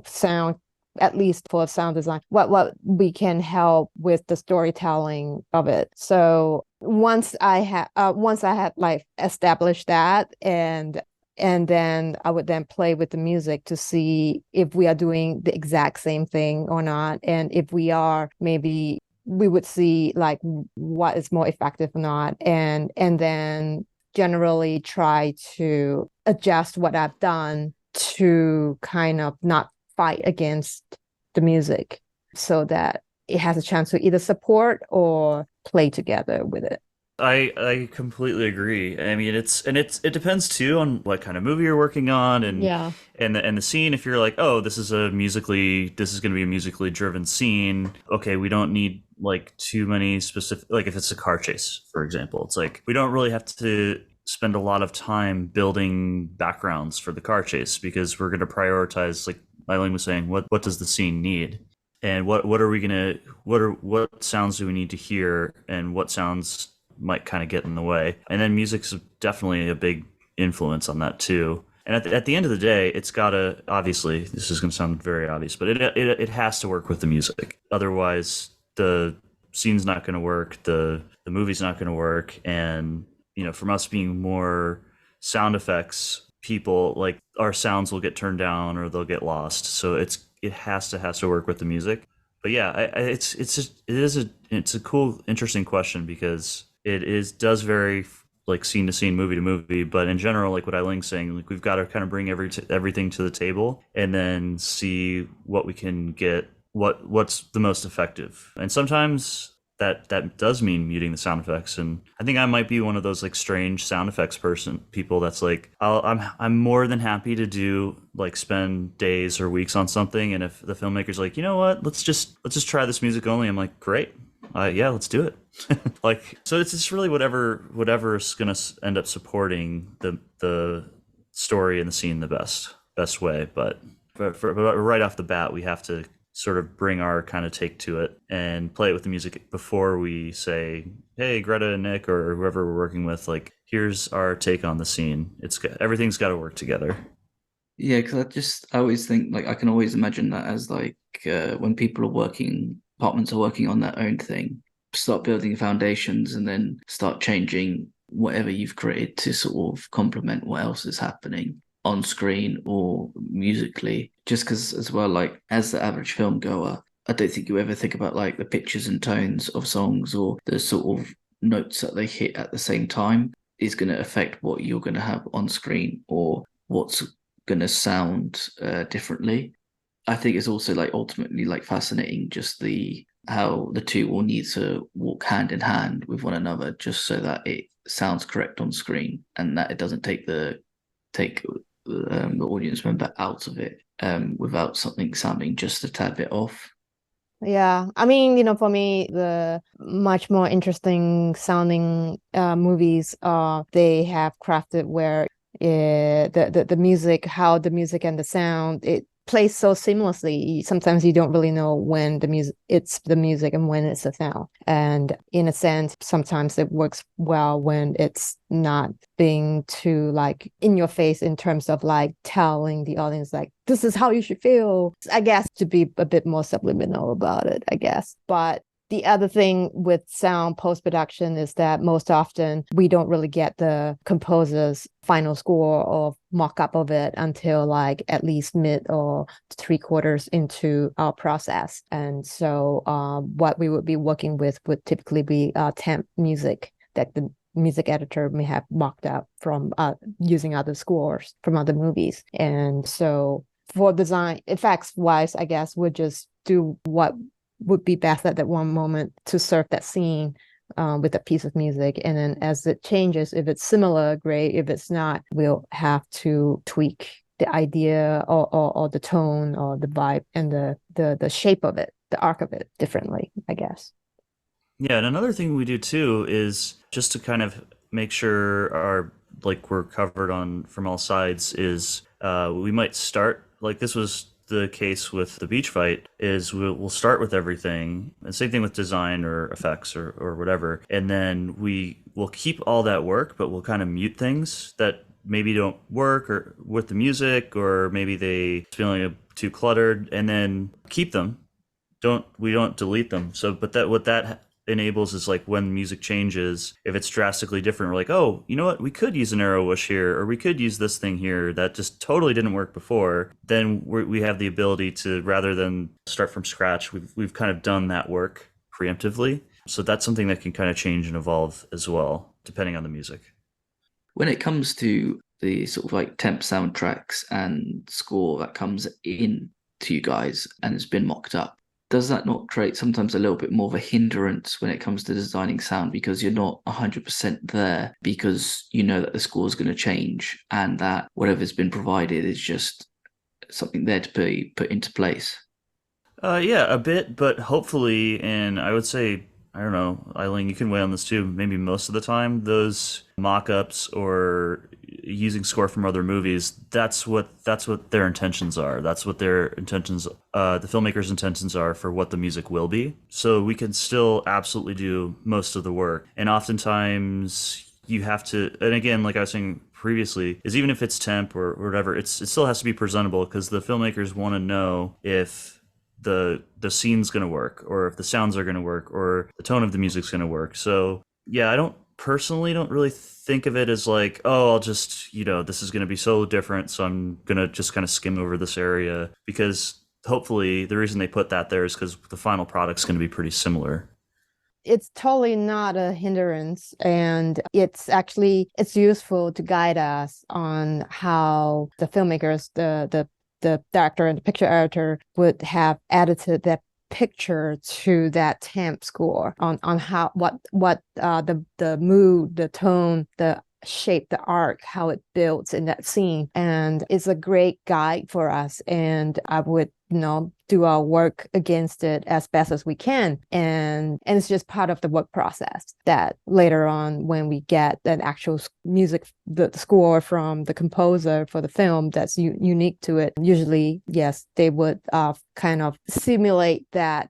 sound, at least for sound design, what we can help with the storytelling of it. So once I had like established that, and then I would then play with the music to see if we are doing the exact same thing or not, and if we are, maybe we would see like what is more effective or not, and then generally try to adjust what I've done to kind of not fight against the music so that it has a chance to either support or play together with it. I completely agree. I mean, it depends too on what kind of movie you're working on, Yeah. and the scene. If you're like, oh, this is going to be a musically driven scene. Okay, we don't need like too many specific, like if it's a car chase, for example, it's like we don't really have to spend a lot of time building backgrounds for the car chase because we're going to prioritize, like Ai-Ling was saying, what does the scene need, and what are we gonna what sounds do we need to hear, and what sounds might kind of get in the way. And then music's definitely a big influence on that too. And at the end of the day, it's gotta, obviously, this is gonna sound very obvious, but it has to work with the music. Otherwise, the scene's not gonna work, the movie's not gonna work. And from us being more sound effects people, like our sounds will get turned down or they'll get lost. So it has to work with the music. But yeah, it's a cool, interesting question because does vary like scene to scene, movie to movie. But in general, like what Ai-Ling's saying, like we've got to kind of bring everything to the table and then see what we can get, what's the most effective. And sometimes that does mean muting the sound effects. And I think I might be one of those like strange sound effects people that's like I'm more than happy to do, like, spend days or weeks on something, and if the filmmaker's like, you know what, let's just try this music only, I'm like, great, yeah, let's do it. Like, so it's just really whatever's gonna end up supporting the story and the scene the best way. But right off the bat, we have to sort of bring our kind of take to it and play it with the music before we say, hey, Greta and Nick or whoever we're working with, like, here's our take on the scene. Everything's got to work together. Yeah, because I always think, like, I can always imagine that as like when departments are working on their own thing, start building foundations and then start changing whatever you've created to sort of complement what else is happening on screen or musically. Just because as well, like as the average film goer, I don't think you ever think about like the pitches and tones of songs or the sort of notes that they hit at the same time is going to affect what you're going to have on screen or what's going to sound differently. I think it's also like ultimately like fascinating just how the two will need to walk hand in hand with one another just so that it sounds correct on screen and that it doesn't take the audience member out of it without something sounding just a tad bit off. Yeah, I mean, for me, the much more interesting sounding movies they have crafted where the music, how the music and the sound, it plays so seamlessly. Sometimes you don't really know when it's the music and when it's the sound. And in a sense, sometimes it works well when it's not being too like in your face in terms of like telling the audience like, this is how you should feel. I guess to be a bit more subliminal about it, I guess. But the other thing with sound post-production is that most often we don't really get the composer's final score or mock-up of it until like at least mid or 3/4 into our process. And so what we would be working with would typically be temp music that the music editor may have mocked up from using other scores from other movies. And so for design effects wise, I guess we'll just do what would be best at that one moment to serve that scene with a piece of music. And then as it changes, if it's similar, great. If it's not, we'll have to tweak the idea or the tone or the vibe and the shape of it, the arc of it differently, I guess. Yeah, and another thing we do too is just to kind of make sure we're covered on from all sides is we might start, like this was the case with the beach fight, is we'll start with everything, and same thing with design or effects or whatever, and then we'll keep all that work, but we'll kind of mute things that maybe don't work or with the music, or maybe they feeling too cluttered, and then keep them. We don't delete them. So but what that enables is like when music changes, if it's drastically different, we're like, oh, you know what, we could use an arrow whoosh here, or we could use this thing here that just totally didn't work before. Then we have the ability to, rather than start from scratch, we've kind of done that work preemptively. So that's something that can kind of change and evolve as well, depending on the music. When it comes to the sort of like temp soundtracks and score that comes in to you guys and has been mocked up, does that not create sometimes a little bit more of a hindrance when it comes to designing sound because you're not 100% there because you know that the score is going to change and that whatever's been provided is just something there to be put into place? Yeah, a bit, but hopefully, and I would say, I don't know, Eileen, you can weigh on this too. Maybe most of the time, those mock-ups or using score from other movies, that's what their intentions are. That's what their intentions, the filmmakers' intentions are for what the music will be. So we can still absolutely do most of the work, and oftentimes you have to. And again, like I was saying previously, is even if it's temp or whatever, it still has to be presentable because the filmmakers want to know if the scene's going to work or if the sounds are going to work or the tone of the music's going to work. So yeah, I don't really think of it as like, oh, I'll just, this is going to be so different, so I'm going to just kind of skim over this area, because hopefully the reason they put that there is because the final product's going to be pretty similar. It's totally not a hindrance, and it's useful to guide us on how the filmmakers, the director and the picture editor would have edited that picture to that temp score on how the mood, the tone, the shape, the arc, how it builds in that scene. And it's a great guide for us. And I would, do our work against it as best as we can. And it's just part of the work process that later on, when we get an actual music, the score from the composer for the film that's unique to it, usually, yes, they would kind of simulate that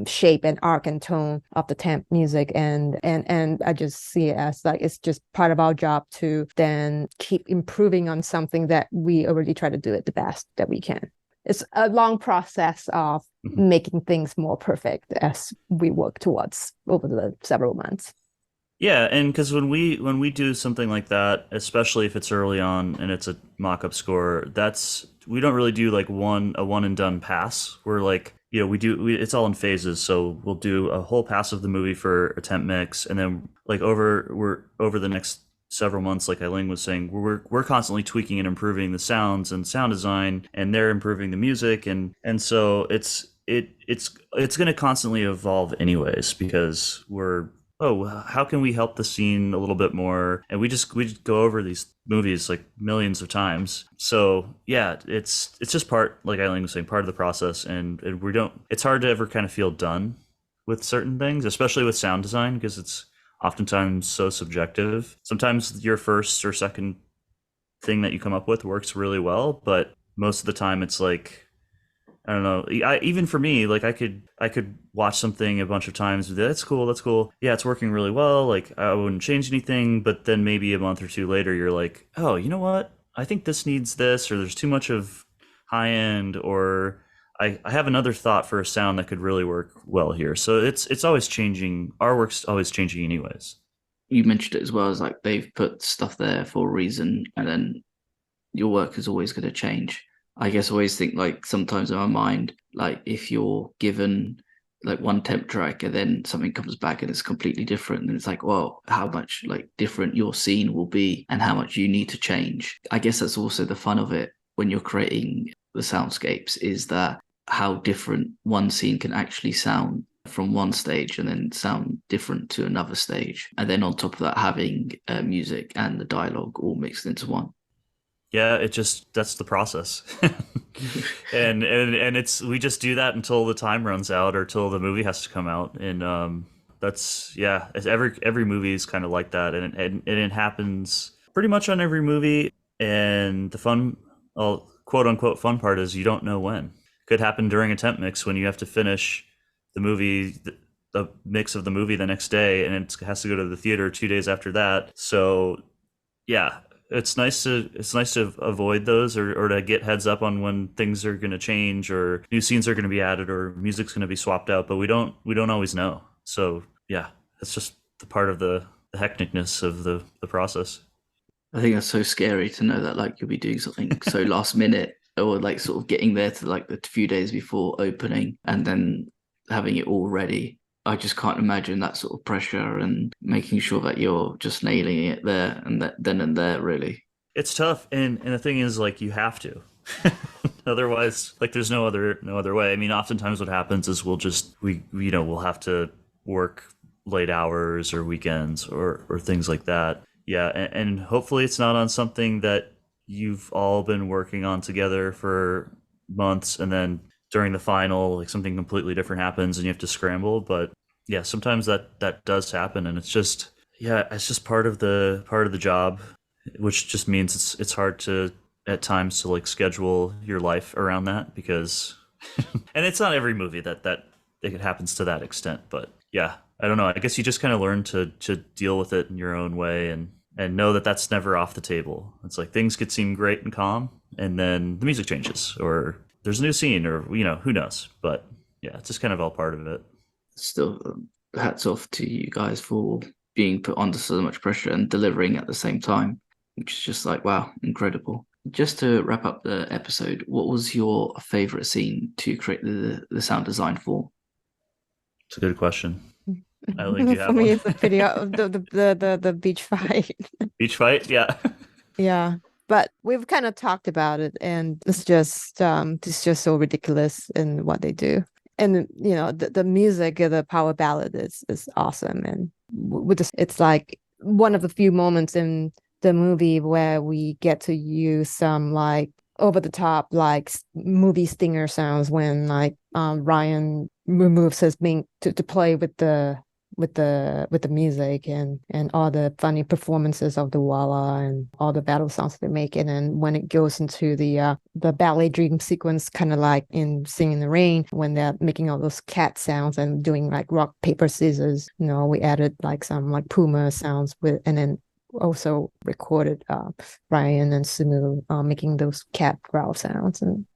shape and arc and tone of the temp music. And I just see it as like, it's just part of our job to then keep improving on something that we already try to do it the best that we can. It's a long process of making things more perfect as we work towards over the several months. Yeah, and because when we do something like that, especially if it's early on and it's a mock-up score, we don't really do like a one and done pass. We're like, it's all in phases. So we'll do a whole pass of the movie for a temp mix, and then like over the next several months, like Ai-Ling was saying, we're constantly tweaking and improving the sounds and sound design, and they're improving the music, and so it's going to constantly evolve anyways, because how can we help the scene a little bit more? And we just go over these movies like millions of times. So yeah, it's just part, like Ai-Ling was saying, part of the process, and it's hard to ever kind of feel done with certain things, especially with sound design, because it's oftentimes so subjective. Sometimes your first or second thing that you come up with works really well, but most of the time it's like, I don't know. Even for me, like I could watch something a bunch of times. That's cool. Yeah, it's working really well. Like I wouldn't change anything. But then maybe a month or two later, you're like, oh, you know what? I think this needs this, or there's too much of high end, or I have another thought for a sound that could really work well here. So it's always changing. Our work's always changing, anyways. You mentioned it as well as like they've put stuff there for a reason, and then your work is always going to change. I guess I always think like sometimes in my mind, like if you're given like one temp track and then something comes back and it's completely different, and it's like, well, how much like different your scene will be and how much you need to change. I guess that's also the fun of it when you're creating the soundscapes, is that how different one scene can actually sound from one stage and then sound different to another stage. And then on top of that, having music and the dialogue all mixed into one. Yeah, that's the process. and it's, we just do that until the time runs out or till the movie has to come out. And it's every movie is kind of like that. And it happens pretty much on every movie. And the fun, well, quote unquote fun part is you don't know when. Could happen during a temp mix when you have to finish the movie, the mix of the movie the next day, and it has to go to the theater 2 days after that. So yeah, it's nice to avoid those, or to get heads up on when things are going to change or new scenes are going to be added or music's going to be swapped out, but we don't always know. So yeah, it's just the part of the hecticness of the process. I think that's so scary to know that like you'll be doing something so last minute, or like sort of getting there to like the few days before opening and then having it all ready. I just can't imagine that sort of pressure and making sure that you're just nailing it there and that then and there, really. It's tough, and the thing is, like, you have to. Otherwise, like, there's no other way. I mean, oftentimes what happens is we'll have to work late hours or weekends or things like that. Yeah, and hopefully it's not on something that you've all been working on together for months, and then during the final, like, something completely different happens and you have to scramble. But yeah, sometimes that does happen, and it's just part of the job, which just means it's hard to at times to like schedule your life around that because and it's not every movie that it happens to that extent. But yeah, I don't know, I guess you just kind of learn to deal with it in your own way, and know that that's never off the table. It's like things could seem great and calm, and then the music changes, or there's a new scene, or who knows. But yeah, it's just kind of all part of it. Still, hats off to you guys for being put under so much pressure and delivering at the same time, which is just like, wow, incredible. Just to wrap up the episode, what was your favorite scene to create the sound design for? It's a good question. Ai-Ling, do you For have me, one? it's the video, the beach fight. Beach fight, yeah. Yeah, but we've kind of talked about it, and it's just so ridiculous in what they do. And the music, the power ballad is awesome, and with this, it's like one of the few moments in the movie where we get to use some like over the top like movie stinger sounds when like Ryan removes his mink to play with the music, and all the funny performances of the Walla and all the battle songs they make. And then when it goes into the ballet dream sequence, kind of like in Singing in the Rain, when they're making all those cat sounds and doing like rock paper scissors, we added like some like puma sounds with, and then also recorded Ryan and Sumu making those cat growl sounds, and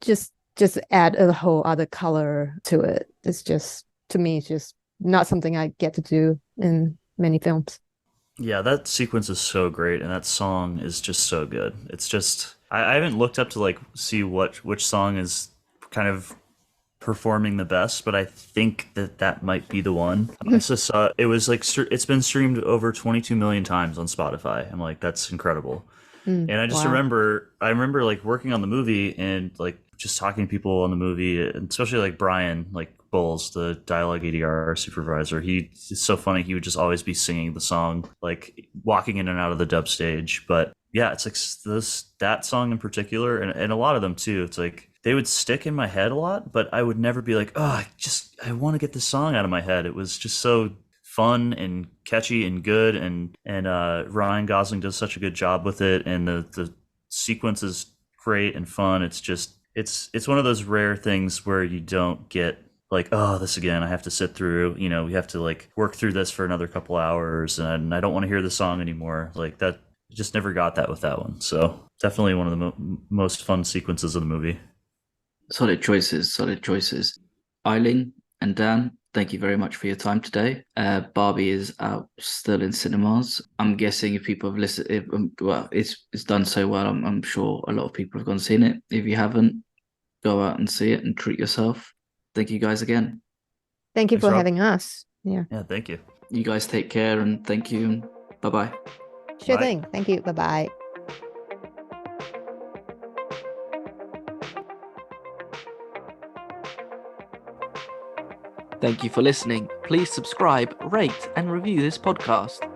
just add a whole other color to it. It's just, to me, it's just not something I get to do in many films. Yeah, that sequence is so great, and that song is just so good. It's just I haven't looked up to like see which song is kind of performing the best, but I think that might be the one. I just saw it was like it's been streamed over 22 million times on Spotify. I'm like, that's incredible. And I just Wow. remember like working on the movie and like just talking to people on the movie, and especially like Brian, like Bowles, the dialogue ADR supervisor. It's so funny. He would just always be singing the song, like walking in and out of the dub stage. But yeah, it's like that song in particular, and a lot of them too. It's like they would stick in my head a lot, but I would never be like, oh, I want to get this song out of my head. It was just so fun and catchy and good, and Ryan Gosling does such a good job with it, and the sequence is great and fun. It's just it's one of those rare things where you don't get like, oh, this again, I have to sit through, we have to like work through this for another couple hours, and I don't want to hear the song anymore. Like that, just never got that with that one. So definitely one of the most fun sequences of the movie. Solid choices, solid choices. Ai-Ling and Dan, thank you very much for your time today. Barbie is out still in cinemas. I'm guessing if people have listened, it's done so well. I'm sure a lot of people have gone and seen it. If you haven't, go out and see it and treat yourself. Thank you guys again. Thank you Thanks, for Rob. having us. Yeah. Yeah, thank you. You guys take care and thank you. And bye-bye. Sure Bye. thing. Thank you. Bye-bye. Thank you for listening. Please subscribe, rate, and review this podcast.